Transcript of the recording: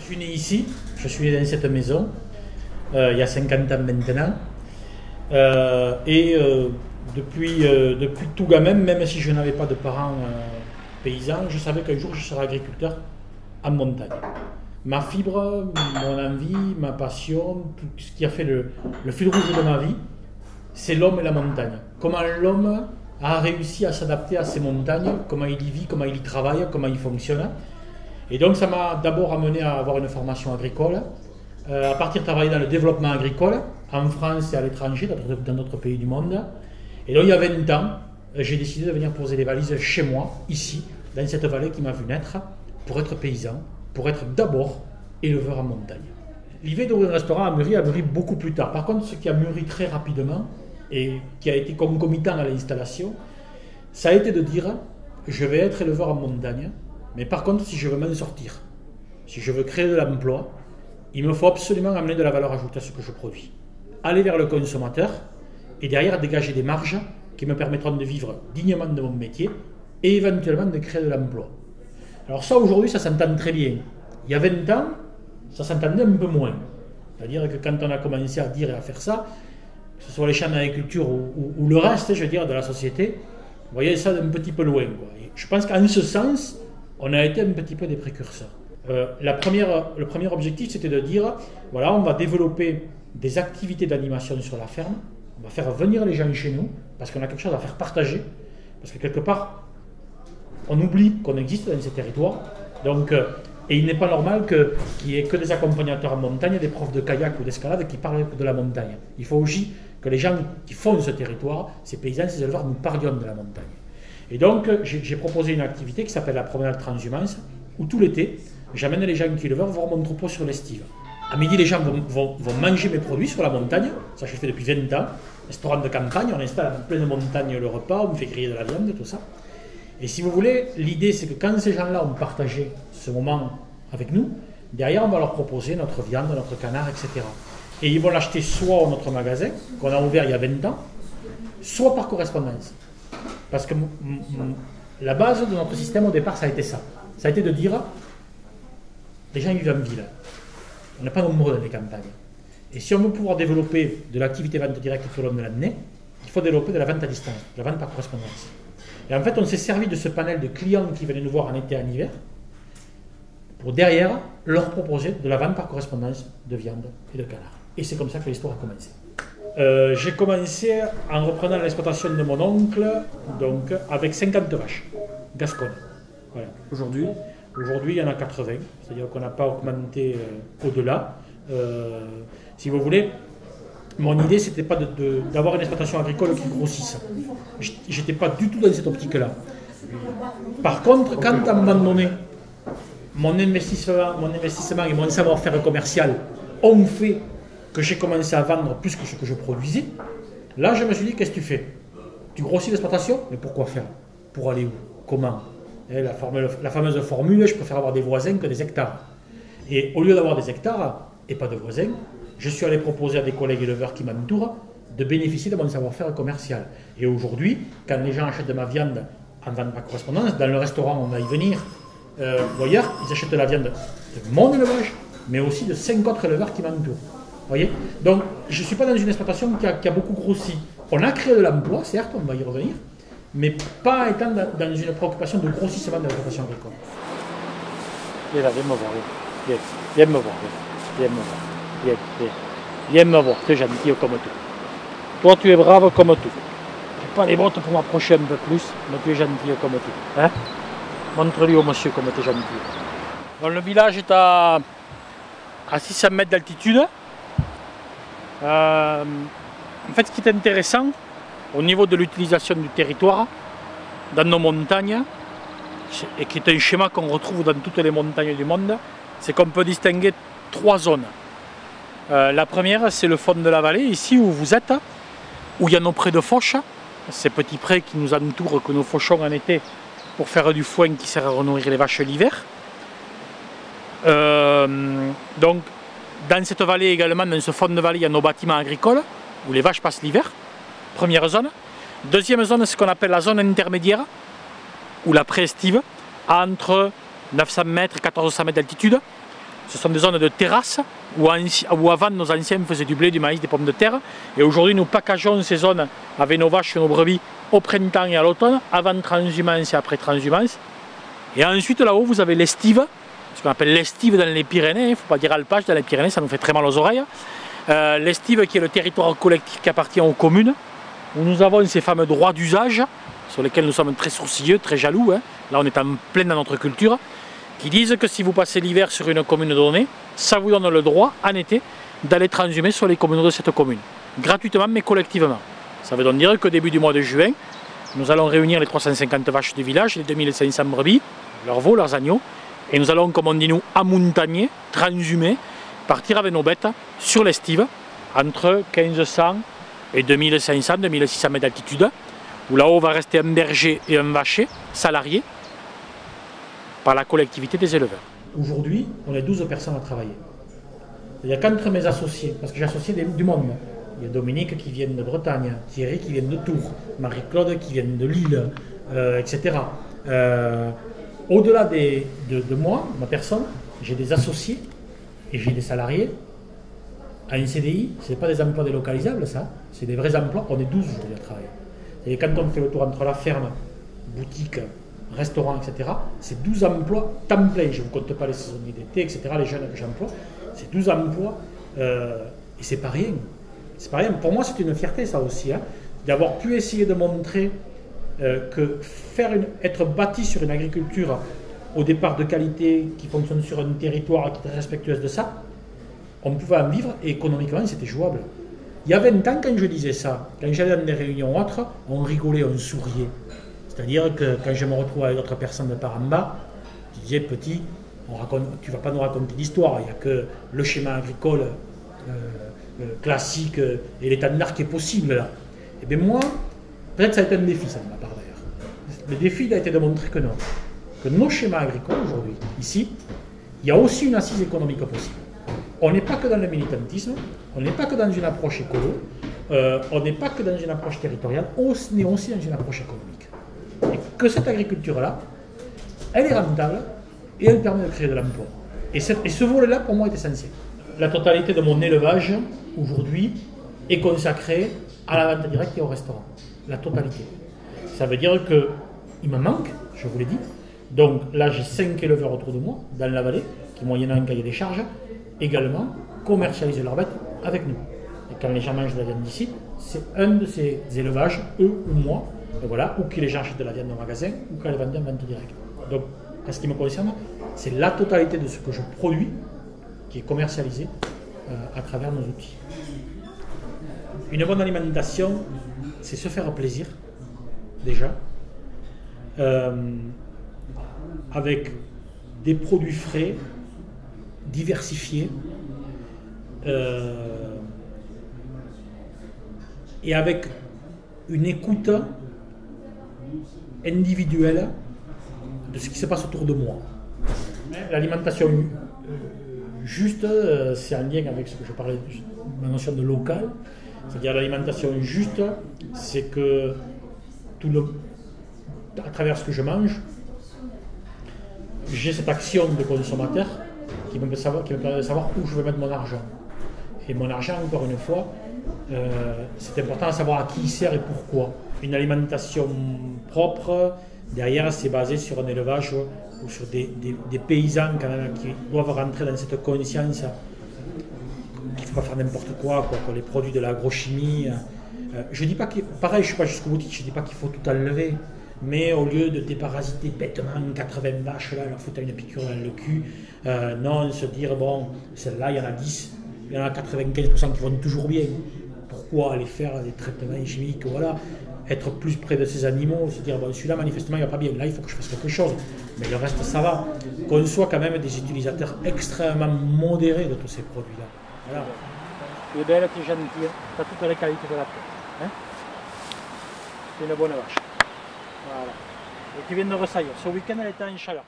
suis né ici, je suis né dans cette maison, il y a 50 ans maintenant. Depuis tout gamin, même si je n'avais pas de parents paysans, je savais qu'un jour je serais agriculteur en montagne. Ma fibre, mon envie, ma passion, tout ce qui a fait le fil rouge de ma vie, c'est l'homme et la montagne. Comment l'homme a réussi à s'adapter à ces montagnes, comment il y vit, comment il y travaille, comment il fonctionne. Et donc ça m'a d'abord amené à avoir une formation agricole, à partir de travailler dans le développement agricole, en France et à l'étranger, dans d'autres pays du monde. Et donc il y a 20 ans, j'ai décidé de venir poser les valises chez moi, ici, dans cette vallée qui m'a vu naître, pour être paysan, pour être d'abord éleveur en montagne. L'idée d'ouvrir un restaurant a mûri beaucoup plus tard. Par contre, ce qui a mûri très rapidement et qui a été concomitant à l'installation, ça a été de dire, je vais être éleveur en montagne, mais par contre, si je veux m'en sortir, si je veux créer de l'emploi, il me faut absolument amener de la valeur ajoutée à ce que je produis. Aller vers le consommateur et derrière dégager des marges qui me permettront de vivre dignement de mon métier et éventuellement de créer de l'emploi. Alors ça, aujourd'hui, ça s'entend très bien. Il y a 20 ans, ça s'entendait un peu moins. C'est-à-dire que quand on a commencé à dire et à faire ça, que ce soit les champs d'agriculture ou le reste, je veux dire, de la société, vous voyez ça d'un petit peu loin, quoi. Et je pense qu'en ce sens, on a été un petit peu des précurseurs. Le premier objectif, c'était de dire, voilà, on va développer des activités d'animation sur la ferme, on va faire venir les gens chez nous, parce qu'on a quelque chose à faire partager, parce que quelque part, on oublie qu'on existe dans ces territoires, donc, et il n'est pas normal qu'il n'y ait que des accompagnateurs en montagne, des profs de kayak ou d'escalade qui parlent de la montagne. Il faut aussi que les gens qui font ce territoire, ces paysans, ces éleveurs, nous parlions de la montagne. Et donc, j'ai proposé une activité qui s'appelle la promenade transhumance, où tout l'été, j'amène les gens qui éleveurs voir mon troupeau sur l'estive. À midi, les gens vont manger mes produits sur la montagne, ça je fais depuis 20 ans, restaurant de campagne, on installe en pleine montagne le repas, on me fait griller de la viande, tout ça. Et si vous voulez, l'idée c'est que quand ces gens-là ont partagé ce moment avec nous, derrière on va leur proposer notre viande, notre canard, etc. Et ils vont l'acheter soit dans notre magasin, qu'on a ouvert il y a 20 ans, soit par correspondance. Parce que la base de notre système au départ, ça a été ça. Ça a été de dire, les gens vivent en ville. On n'est pas nombreux dans les campagnes. Et si on veut pouvoir développer de l'activité vente directe tout au long de l'année, il faut développer de la vente à distance, de la vente par correspondance. Et en fait, on s'est servi de ce panel de clients qui venaient nous voir en été et en hiver pour derrière leur proposer de la vente par correspondance de viande et de canard. Et c'est comme ça que l'histoire a commencé. J'ai commencé en reprenant l'exploitation de mon oncle, donc avec 50 vaches, Gascogne. Voilà. Aujourd'hui, il y en a 80, c'est-à-dire qu'on n'a pas augmenté au-delà. Si vous voulez, mon idée, c'était pas d'avoir une exploitation agricole qui grossisse. J'étais pas du tout dans cette optique-là. Par contre, quand à un moment donné, mon investissement et mon savoir-faire commercial ont fait que j'ai commencé à vendre plus que ce que je produisais, là, je me suis dit, qu'est-ce que tu fais? Tu grossis l'exploitation? Mais pourquoi faire? Pour aller où? Comment? La fameuse formule, je préfère avoir des voisins que des hectares. Et au lieu d'avoir des hectares et pas de voisins, je suis allé proposer à des collègues éleveurs qui m'entourent de bénéficier de mon savoir-faire commercial. Et aujourd'hui, quand les gens achètent de ma viande en vente par correspondance, dans le restaurant, on va y venir, ou ailleurs, ils achètent de la viande de mon élevage, mais aussi de 5 autres éleveurs qui m'entourent. Voyez. Donc, je ne suis pas dans une exploitation qui a beaucoup grossi. On a créé de l'emploi, certes, on va y revenir, mais pas étant dans une préoccupation de grossissement de l'exploitation agricole. Viens là, viens me voir. Viens me voir. Viens me voir. Viens me voir, tu es gentil comme tout. Toi, tu es brave comme tout. Je n'ai pas les bottes pour m'approcher un peu plus, mais tu es gentil comme tout. Hein? Montre-lui au monsieur comme tu es gentil. Donc, le village est à 600 mètres d'altitude. En fait, ce qui est intéressant, au niveau de l'utilisation du territoire, dans nos montagnes, et qui est un schéma qu'on retrouve dans toutes les montagnes du monde, c'est qu'on peut distinguer 3 zones. La première, c'est le fond de la vallée, ici où vous êtes, où il y a nos prés de fauche, ces petits prés qui nous entourent, que nous fauchons en été pour faire du foin qui sert à renourrir les vaches l'hiver. Donc, dans cette vallée également, dans ce fond de vallée, il y a nos bâtiments agricoles, où les vaches passent l'hiver, première zone. Deuxième zone, c'est ce qu'on appelle la zone intermédiaire, ou la pré-estive, entre 900 mètres et 1400 mètres d'altitude, Ce sont des zones de terrasse où avant nos anciens faisaient du blé, du maïs, des pommes de terre. Et aujourd'hui nous packageons ces zones avec nos vaches et nos brebis au printemps et à l'automne, avant transhumance et après transhumance. Et ensuite là-haut vous avez l'estive, ce qu'on appelle l'estive dans les Pyrénées, il ne faut pas dire alpage dans les Pyrénées, ça nous fait très mal aux oreilles. L'estive qui est le territoire collectif qui appartient aux communes, où nous avons ces fameux droits d'usage, sur lesquels nous sommes très sourcilleux, très jaloux, hein. Là on est en plein dans notre culture, qui disent que si vous passez l'hiver sur une commune donnée, ça vous donne le droit, en été, d'aller transhumer sur les communaux de cette commune, gratuitement mais collectivement. Ça veut donc dire que début du mois de juin, nous allons réunir les 350 vaches du village, les 2500 brebis, leurs veaux, leurs agneaux, et nous allons, comme on dit nous, amontagner, transhumer, partir avec nos bêtes sur l'estive, entre 1500 et 2500, 2600 mètres d'altitude, où là-haut va rester un berger et un vacher, salariés, par la collectivité des éleveurs. Aujourd'hui, on est 12 personnes à travailler. Il y a qu'entre mes associés, parce que j'ai associé du monde. Il y a Dominique qui vient de Bretagne, Thierry qui vient de Tours, Marie-Claude qui vient de Lille, etc. Au-delà de moi, ma personne, j'ai des associés et j'ai des salariés. À un CDI, ce n'est pas des emplois délocalisables, ça, c'est des vrais emplois. On est 12 aujourd'hui à travailler. Et quand on fait le tour entre la ferme, boutique, restaurant, etc., c'est 12 emplois temps plein. Je ne vous compte pas les saisonniers d'été, etc., les jeunes que j'emploie. C'est 12 emplois et c'est pas rien. C'est pas rien. Pour moi, c'est une fierté, ça aussi, hein, d'avoir pu essayer de montrer que être bâti sur une agriculture au départ de qualité, qui fonctionne sur un territoire qui est respectueuse de ça, on pouvait en vivre et économiquement, c'était jouable. Il y a 20 ans, quand je disais ça, quand j'allais dans des réunions autres, on rigolait, on souriait. C'est-à-dire que quand je me retrouve avec d'autres personnes de par en bas, je disais, petit, tu ne vas pas nous raconter d'histoire, il n'y a que le schéma agricole classique et l'étendard qui est possible là. Et bien moi, peut-être ça a été un défi, ça de ma part d'ailleurs. Le défi il a été de montrer que non. Que nos schémas agricoles aujourd'hui, ici, il y a aussi une assise économique possible. On n'est pas que dans le militantisme, on n'est pas que dans une approche écolo, on n'est pas que dans une approche territoriale, on est aussi dans une approche économique. Et que cette agriculture-là, elle est rentable et elle permet de créer de l'emploi. Et ce volet-là, pour moi, est essentiel. La totalité de mon élevage, aujourd'hui, est consacrée à la vente directe et au restaurant. La totalité. Ça veut dire qu'il me manque, je vous l'ai dit. Donc là, j'ai 5 éleveurs autour de moi, dans la vallée, qui, moyennant un cahier des charges, également commercialisent leurs bêtes avec nous. Et quand les gens mangent de la viande d'ici, c'est un de ces élevages, eux ou moi, et voilà, ou qui les gens achètent de la viande au magasin, ou qu'ils les vendent en vente directe. Donc, en ce qui me concerne, c'est la totalité de ce que je produis qui est commercialisé à travers nos outils. Une bonne alimentation, c'est se faire plaisir, déjà, avec des produits frais, diversifiés, et avec une écoute individuelle de ce qui se passe autour de moi. L'alimentation juste, c'est en lien avec ce que je parlais, la notion de local, c'est-à-dire l'alimentation juste, c'est que à travers ce que je mange, j'ai cette action de consommateur qui me permet de savoir où je vais mettre mon argent. Et mon argent, encore une fois, c'est important de savoir à qui il sert et pourquoi. Une alimentation propre, derrière, c'est basé sur un élevage ou sur des paysans quand même, qui doivent rentrer dans cette conscience qu'il ne faut pas faire n'importe quoi, que les produits de l'agrochimie. Je dis pas que, pareil, je ne suis pas jusqu'au boutique, je ne dis pas qu'il faut tout enlever. Mais au lieu de déparasiter bêtement 80 vaches, là, leur foutre une piqûre dans le cul, non, se dire, bon, celle-là, il y en a 10, il y en a 95% qui vont toujours bien. Pourquoi aller faire des traitements chimiques, voilà, être plus près de ces animaux, se dire, bon, celui-là, manifestement, il ne va pas bien, là, il faut que je fasse quelque chose. Mais le reste, ça va. Qu'on soit quand même des utilisateurs extrêmement modérés de tous ces produits-là. Voilà. Tu es belle, tu es gentille, tu as toutes les qualités de la terre. Hein, c'est une bonne vache. Voilà. Et qui vient de ressaillir. Ce week-end, elle était en chaleur.